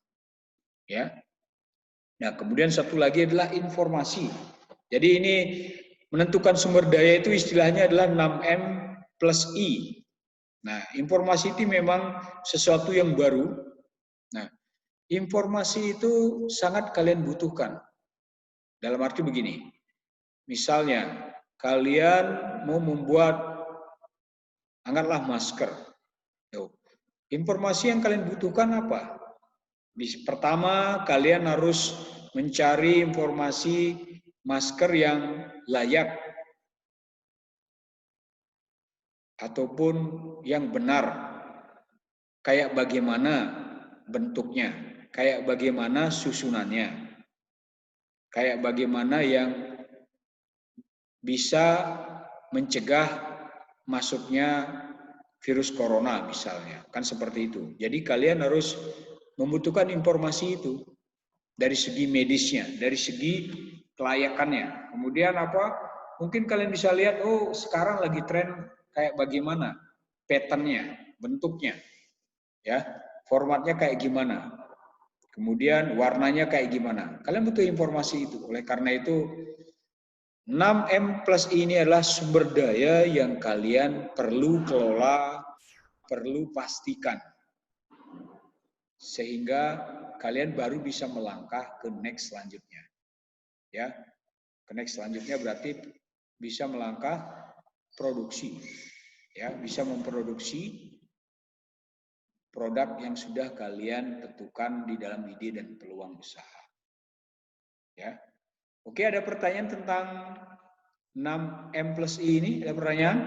A: Ya. Nah, kemudian satu lagi adalah informasi. Jadi ini menentukan sumber daya itu istilahnya adalah 6M plus I. Nah, informasi itu memang sesuatu yang baru. Nah, informasi itu sangat kalian butuhkan. Dalam arti begini, misalnya kalian mau membuat, anggaplah masker. Informasi yang kalian butuhkan apa? Pertama, kalian harus mencari informasi masker yang layak. ataupun yang benar, kayak bagaimana bentuknya, kayak bagaimana susunannya, kayak bagaimana yang bisa mencegah masuknya virus corona misalnya, kan seperti itu. Jadi kalian harus membutuhkan informasi itu dari segi medisnya, dari segi kelayakannya. Kemudian apa? Mungkin kalian bisa lihat, oh sekarang lagi tren kayak bagaimana, patternnya, bentuknya, ya, formatnya kayak gimana, kemudian warnanya kayak gimana. Kalian butuh informasi itu. Oleh karena itu 6M plus ini adalah sumber daya yang kalian perlu kelola, perlu pastikan. Sehingga kalian baru bisa melangkah ke next selanjutnya. Ya, ke next selanjutnya berarti bisa melangkah produksi. Ya, bisa memproduksi produk yang sudah kalian tentukan di dalam ide dan peluang usaha. Ya. Oke, ada pertanyaan tentang 6M plus I ini? Ada pertanyaan?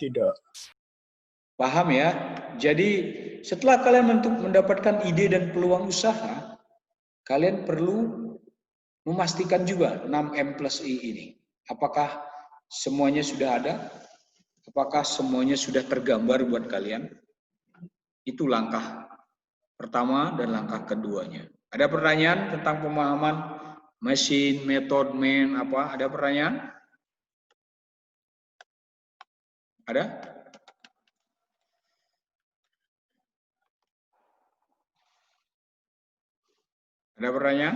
H: Tidak.
A: Paham ya? Jadi setelah kalian mendapatkan ide dan peluang usaha, kalian perlu memastikan juga 6M plus I ini. Apakah semuanya sudah ada? Apakah semuanya sudah tergambar buat kalian? Itu langkah pertama dan langkah keduanya. Ada pertanyaan tentang pemahaman mesin, metode, apa? Ada pertanyaan? Ada? Ada pertanyaan?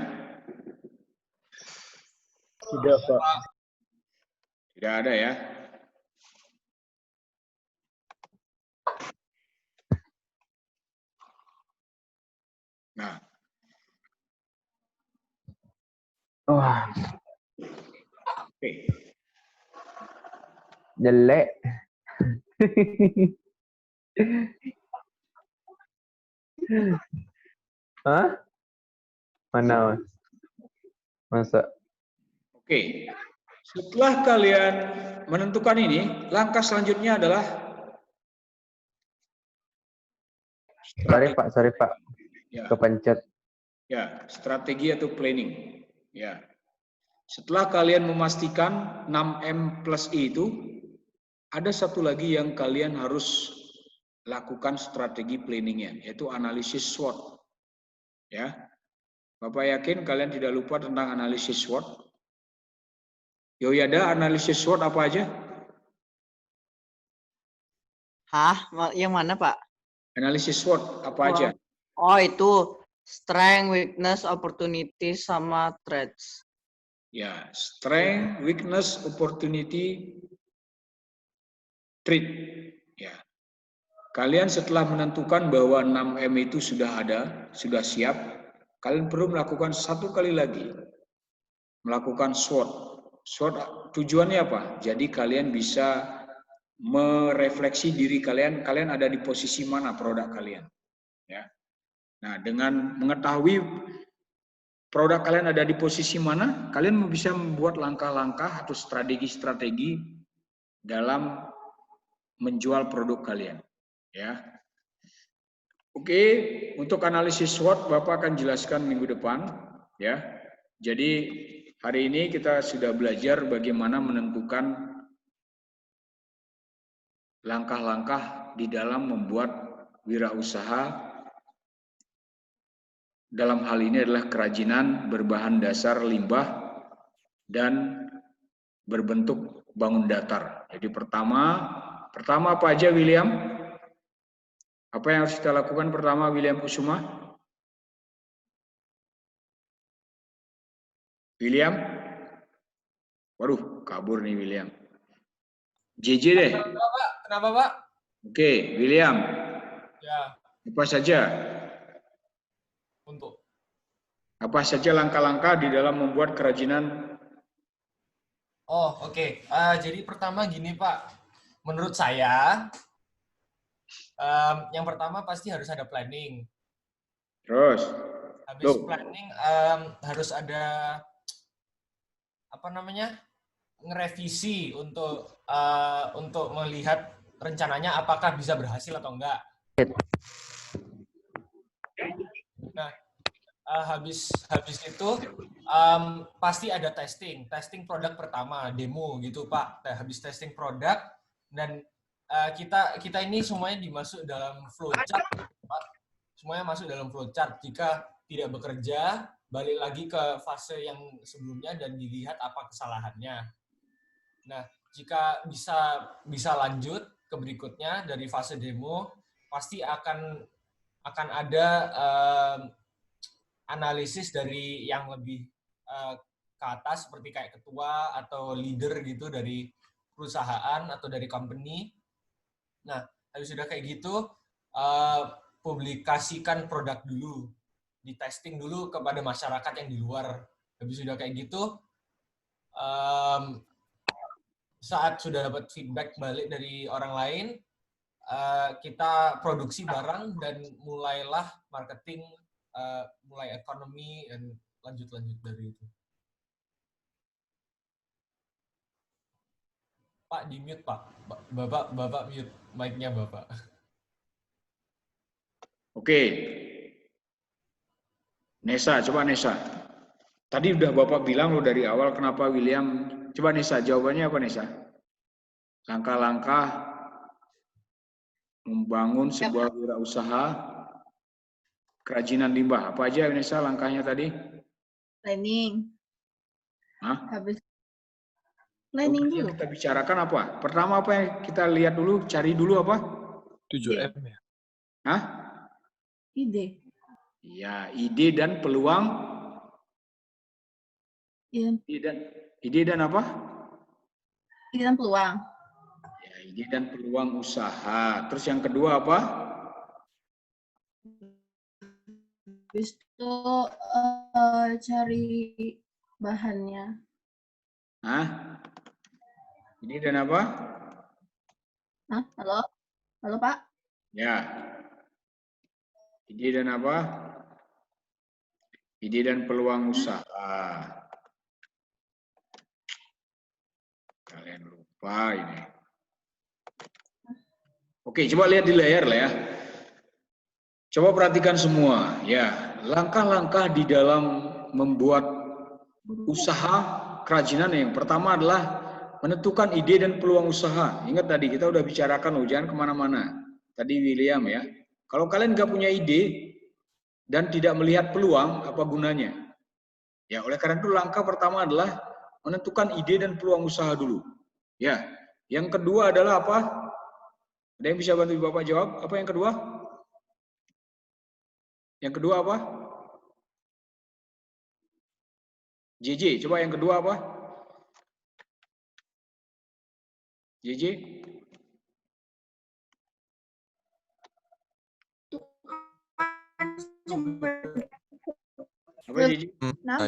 H: Tidak, Pak.
A: Tidak ada ya. Nah.
D: Wah.
A: Oke.
D: Jelek. Hah? Mana? Masa?
A: Oke. Setelah kalian menentukan ini, langkah selanjutnya adalah
D: Sorry Pak.
A: Ya.
D: Kepencet.
A: Ya, strategi atau planning. Ya. Setelah kalian memastikan 6M plus I itu, ada satu lagi yang kalian harus lakukan strategi planningnya, yaitu analisis SWOT. Ya, Bapak yakin kalian tidak lupa tentang analisis SWOT? Yoyada, analisis SWOT apa aja?
J: Hah? Yang mana, Pak?
A: Analisis SWOT apa aja?
J: Oh, itu strength, weakness, opportunities, sama threats.
A: Ya, strength, weakness, opportunity, threat. Ya. Kalian setelah menentukan bahwa 6M itu sudah ada, sudah siap, kalian perlu melakukan satu kali lagi. Melakukan SWOT. SWOT tujuannya apa? Jadi kalian bisa merefleksi diri kalian, kalian ada di posisi mana produk kalian. Ya. Nah, dengan mengetahui produk kalian ada di posisi mana, kalian bisa membuat langkah-langkah atau strategi-strategi dalam menjual produk kalian. Ya. Oke, untuk analisis SWOT Bapak akan jelaskan minggu depan. Ya. Jadi hari ini kita sudah belajar bagaimana menentukan langkah-langkah di dalam membuat wirausaha. Dalam hal ini adalah kerajinan berbahan dasar limbah dan berbentuk bangun datar. Jadi pertama apa aja William? Apa yang harus kita lakukan pertama William Kusuma? William? Waduh, kabur nih William. JJ deh.
I: Kenapa Pak?
A: Oke, William.
I: Ya.
A: Apa saja?
I: Untuk
A: apa saja langkah-langkah di dalam membuat kerajinan?
I: Oh, oke. Jadi pertama gini Pak, menurut saya yang pertama pasti harus ada planning.
A: Terus?
I: Habis planning harus ada apa namanya? ngerevisi untuk melihat rencananya apakah bisa berhasil atau enggak. Nah, habis itu pasti ada testing produk pertama, demo gitu Pak. Nah, habis testing produk dan kita ini semuanya dimasuk dalam flowchart, Pak. Semuanya masuk dalam flowchart. Jika tidak bekerja, balik lagi ke fase yang sebelumnya dan dilihat apa kesalahannya. Nah, jika bisa lanjut ke berikutnya dari fase demo, pasti akan ada analisis dari yang lebih ke atas seperti kayak ketua atau leader gitu dari perusahaan atau dari company. Nah, habis sudah kayak gitu, publikasikan produk dulu, di testing dulu kepada masyarakat yang di luar. Habis sudah kayak gitu, saat sudah dapat feedback balik dari orang lain, kita produksi barang dan mulailah marketing, mulai ekonomi dan lanjut dari itu. Pak, di mute Pak. Bapak mute mic-nya Bapak.
A: Oke. Nesa, coba Nesa. Tadi udah Bapak bilang loh dari awal kenapa William. Coba Nesa, jawabannya apa Nesa? Langkah-langkah membangun sebuah wirausaha kerajinan limbah. Apa aja Nesa langkahnya tadi?
G: Planning.
A: Hah?
G: Habis planning dulu.
A: Yang kita bicarakan apa? Pertama apa yang kita lihat dulu, cari dulu apa?
B: 7M ya.
A: Hah?
G: Ide.
A: Ya, ide dan peluang.
G: Iya.
A: Ide dan apa?
G: Ide dan peluang.
A: Ya, ide dan peluang usaha. Terus yang kedua apa?
G: Habis itu cari bahannya.
A: Hah? Ide dan apa?
G: Hah? Halo Pak?
A: Ya. Ide dan apa? Ide dan peluang usaha. Kalian lupa ini. Oke, coba lihat di layar lah ya. Coba perhatikan semua. Ya, langkah-langkah di dalam membuat usaha kerajinan yang pertama adalah menentukan ide dan peluang usaha. Ingat tadi kita udah bicarakan loh, jangan kemana-mana. Tadi William ya. Kalau kalian nggak punya ide dan tidak melihat peluang, apa gunanya? Ya, oleh karena itu langkah pertama adalah menentukan ide dan peluang usaha dulu. Ya, yang kedua adalah apa? Ada yang bisa bantu Bapak jawab? Apa yang kedua? Yang kedua apa? JJ, coba yang kedua apa? JJ? Apa JJ?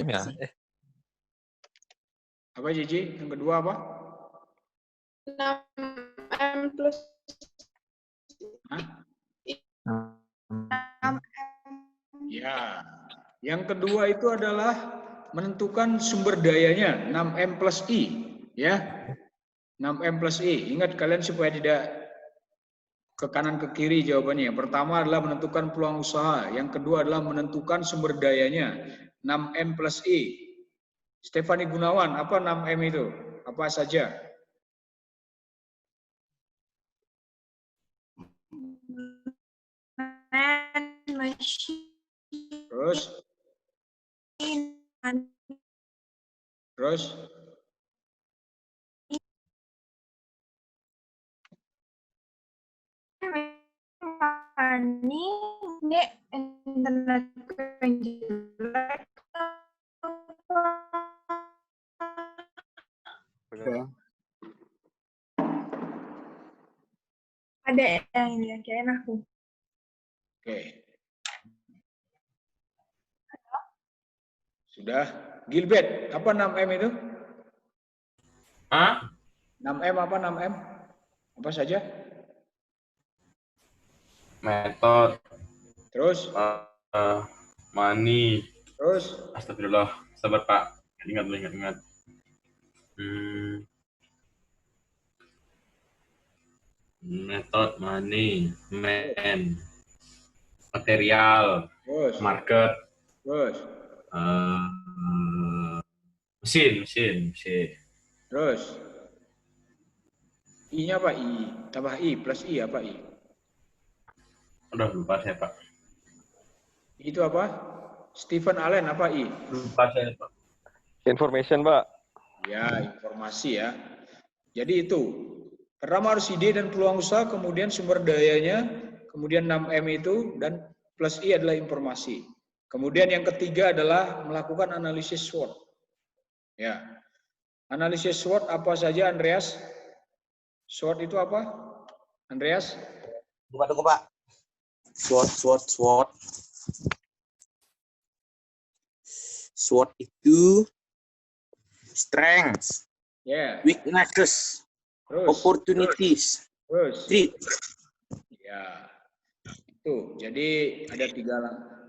B: Ya.
A: Apa JJ? Yang kedua apa?
L: 6M plus.
A: Hah? Ya. Yang kedua itu adalah menentukan sumber dayanya, 6M plus I. Ya. 6M plus I. Ingat kalian supaya tidak ke kanan ke kiri jawabannya. Yang pertama adalah menentukan peluang usaha. Yang kedua adalah menentukan sumber dayanya. 6M plus I. Stefani Gunawan, apa 6M itu? Apa saja? Terus? Terus?
L: Ini internet yang jelek. Ada yang ini yang kirain aku.
A: Oke. Sudah. Gilbert, apa 6M itu?
C: Hah?
A: 6M apa 6M? Apa saja?
C: Metode.
A: Terus?
C: Money.
A: Terus?
C: Astagfirullah. Sabar Pak. Ingat. Method, money, man, material, market, eh, mesin.
A: Terus I-nya apa I? Tambah I plus I apa I?
C: Udah lupa saya Pak.
A: Itu apa? Stephen Allen apa I?
C: Lupa saya Pak.
D: Information, Pak.
A: Ya, informasi ya. Jadi itu. Pertama harus ide dan peluang usaha, kemudian sumber dayanya, kemudian 6M itu, dan plus I adalah informasi. Kemudian yang ketiga adalah melakukan analisis SWOT. Ya. Analisis SWOT apa saja, Andreas? SWOT itu apa? Andreas?
T: Buka tunggu, Pak. SWOT. SWOT itu strengths, weaknesses, opportunities, threat.
A: Ya, itu. Jadi ada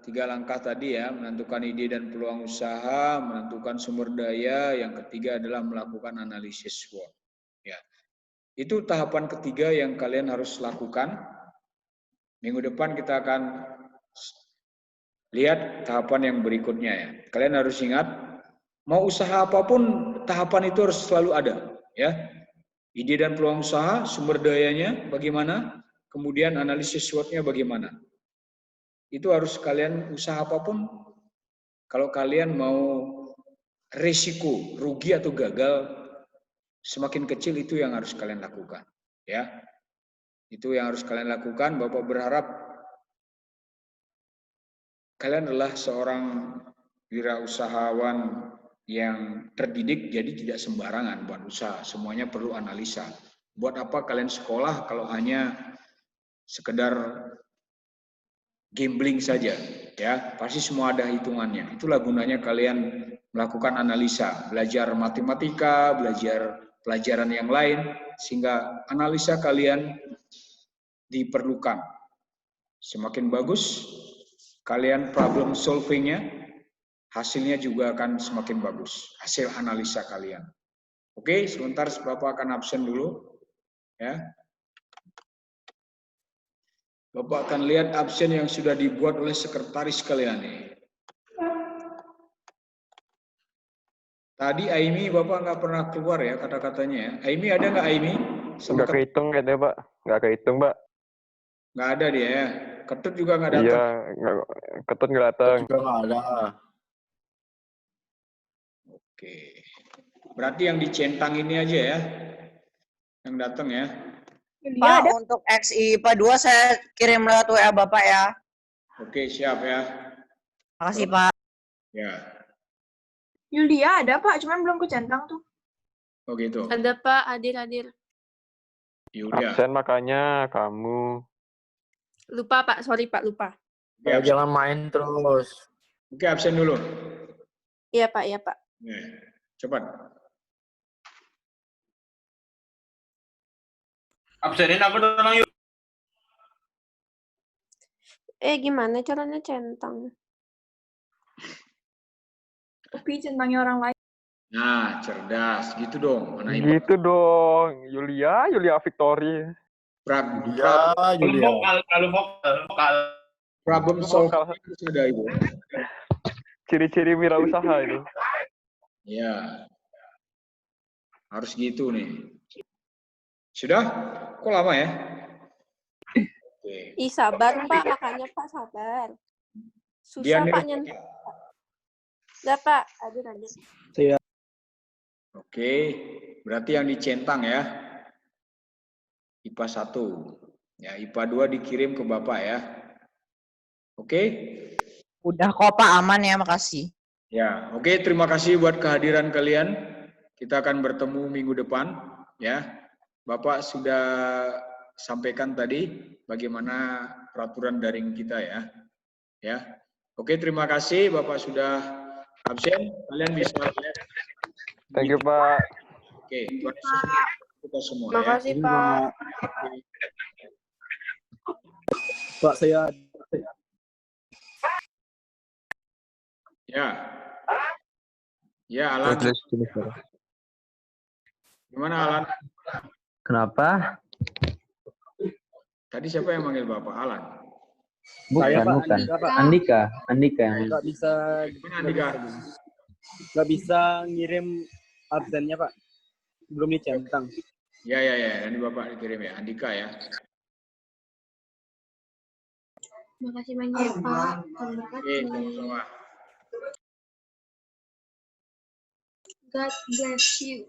A: tiga langkah tadi ya, menentukan ide dan peluang usaha, menentukan sumber daya, yang ketiga adalah melakukan analisis SWOT. Ya, itu tahapan ketiga yang kalian harus lakukan. Minggu depan kita akan lihat tahapan yang berikutnya ya. Kalian harus ingat, mau usaha apapun tahapan itu harus selalu ada ya. Ide dan peluang usaha, sumber dayanya bagaimana, kemudian analisis SWOT-nya bagaimana. Itu harus kalian, usaha apapun, kalau kalian mau risiko rugi atau gagal semakin kecil, itu yang harus kalian lakukan ya. Itu yang harus kalian lakukan. Bapak berharap kalian adalah seorang wirausahawan yang terdidik, jadi tidak sembarangan buat usaha. Semuanya perlu analisa. Buat apa kalian sekolah kalau hanya sekedar gambling saja, ya? Pasti semua ada hitungannya. Itulah gunanya kalian melakukan analisa, belajar matematika, belajar pelajaran yang lain, sehingga analisa kalian diperlukan. Semakin bagus kalian problem solving-nya, hasilnya juga akan semakin bagus, hasil analisa kalian. Oke, sebentar Bapak akan absen dulu. Ya. Bapak akan lihat absen yang sudah dibuat oleh sekretaris kalian nih. Tadi Aimi Bapak nggak pernah keluar ya kata-katanya ya. Aimi ada nggak Aimi?
D: Nggak kehitung kayaknya, Pak. Nggak kehitung, Pak.
A: Nggak ada dia ya. Ketut juga nggak datang.
D: Iya, Ketut nggak datang.
F: Juga nggak ada.
A: Oke. Berarti yang dicentang ini aja ya. Yang datang ya.
J: Pak, untuk XI IPA 2 saya kirim lewat WA Bapak ya.
A: Oke, siap ya.
J: Makasih, Pak.
A: Ya.
L: Yulia ada Pak, cuman belum kecentang tuh.
A: Oh gitu.
L: Ada Pak, hadir.
A: Yulia.
D: Absen makanya kamu.
L: Lupa Pak, sorry Pak, lupa.
A: Ya,
R: jangan main terus.
A: Oke, absen dulu.
L: Iya Pak, iya Pak.
A: Cepat.
C: Absenin aku dong yuk.
L: Gimana caranya centang? Tapi centangnya orang lain.
A: Nah, cerdas. Gitu dong. Mana
D: Gitu dong. Yulia Victory.
F: Yulia.
C: Vokal.
A: Problem solving sudah itu.
D: Ciri-ciri wirausaha itu.
A: Ya. Harus gitu nih. Sudah? Kok lama ya?
L: Ih, sabar Pak, makanya Pak sabar. Susah Pak nyentuh. Enggak Pak, hadir.
F: Siap.
A: Oke, berarti yang dicentang ya. IPA 1. Ya, IPA 2 dikirim ke Bapak ya. Oke?
J: Udah kok Pak, aman ya, makasih.
A: Ya, oke, terima kasih buat kehadiran kalian. Kita akan bertemu minggu depan ya. Bapak sudah sampaikan tadi bagaimana peraturan daring kita ya. Ya. Oke, terima kasih Bapak sudah absen. Kalian bisa ya.
D: Thank you, Pak.
A: Oke, kita semua ya.
L: Makasih Pak.
F: Pak, saya
A: Ya. Ya, Alan. Gimana Alan?
U: Kenapa?
A: Tadi siapa yang manggil Bapak Alan?
U: Bukan,
H: Pak,
U: bukan.
H: Andika, Pak.
U: Andika yang
H: Nggak bisa.
A: Gimana Andika?
H: Nggak bisa ngirim absennya Pak. Belum dicentang.
A: Ya. Nanti Bapak dikirim ya. Andika ya.
E: Makasih banyak Pak. Terima
A: Oke,
E: kasih.
A: sama-sama.
E: God bless you.